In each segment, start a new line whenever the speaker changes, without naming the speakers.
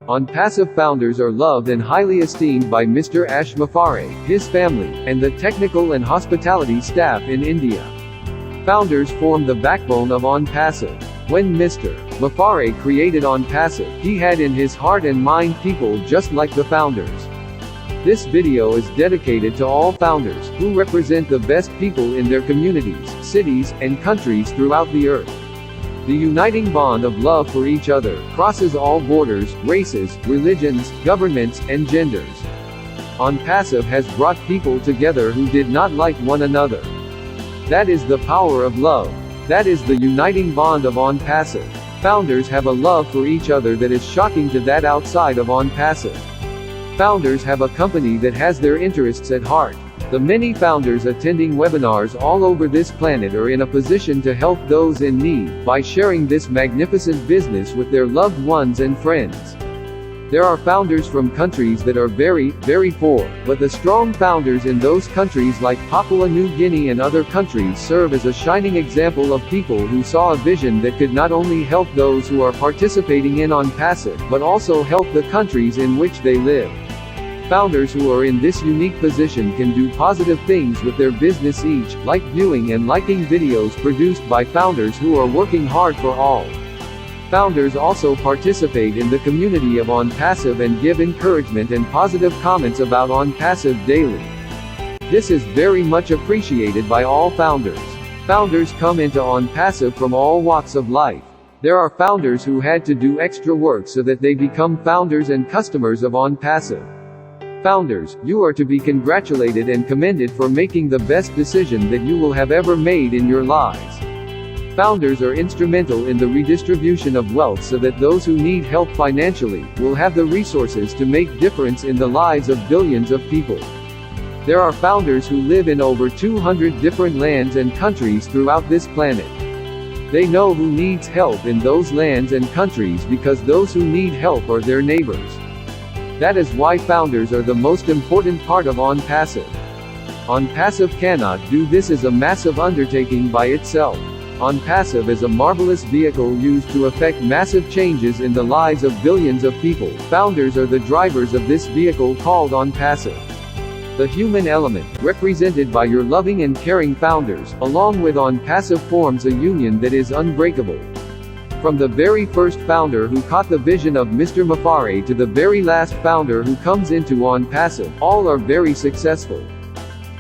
Onpassive founders are loved and highly esteemed by Mr. Ash Mafare, his family, and the technical and hospitality staff in India. Founders form the backbone of Onpassive. When Mr. Mafare created Onpassive, he had in his heart and mind people just like the founders. This video is dedicated to all founders, who represent the best people in their communities, cities, and countries throughout the earth. The uniting bond of love for each other crosses all borders, races, religions, governments, and genders. Onpassive has brought people together who did not like one another. That is the power of love. That is the uniting bond of Onpassive. Founders have a love for each other that is shocking to that outside of Onpassive. Founders have a company that has their interests at heart. The many founders attending webinars all over this planet are in a position to help those in need, by sharing this magnificent business with their loved ones and friends. There are founders from countries that are very, very poor, but the strong founders in those countries like Papua New Guinea and other countries serve as a shining example of people who saw a vision that could not only help those who are participating in Onpassive, but also help the countries in which they live. Founders who are in this unique position can do positive things with their business each, like viewing and liking videos produced by founders who are working hard for all. Founders also participate in the community of Onpassive and give encouragement and positive comments about Onpassive daily. This is very much appreciated by all founders. Founders come into Onpassive from all walks of life. There are founders who had to do extra work so that they become founders and customers of Onpassive. Founders, you are to be congratulated and commended for making the best decision that you will have ever made in your lives. Founders are instrumental in the redistribution of wealth so that those who need help financially will have the resources to make difference in the lives of billions of people. There are founders who live in over 200 different lands and countries throughout this planet. They know who needs help in those lands and countries because those who need help are their neighbors. That is why founders are the most important part of Onpassive. Onpassive cannot do this as a massive undertaking by itself. Onpassive is a marvelous vehicle used to affect massive changes in the lives of billions of people. Founders are the drivers of this vehicle called Onpassive. The human element, represented by your loving and caring founders, along with Onpassive forms a union that is unbreakable. From the very first founder who caught the vision of Mr. Mafare to the very last founder who comes into Onpassive, all are very successful.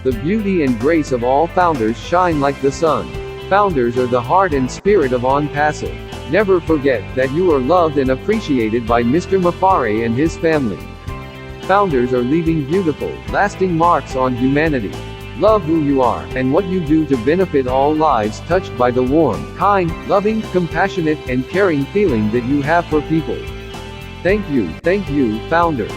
The beauty and grace of all founders shine like the sun. Founders are the heart and spirit of Onpassive. Never forget that you are loved and appreciated by Mr. Mafare and his family. Founders are leaving beautiful, lasting marks on humanity. Love who you are, and what you do to benefit all lives touched by the warm, kind, loving, compassionate, and caring feeling that you have for people. Thank you, founders.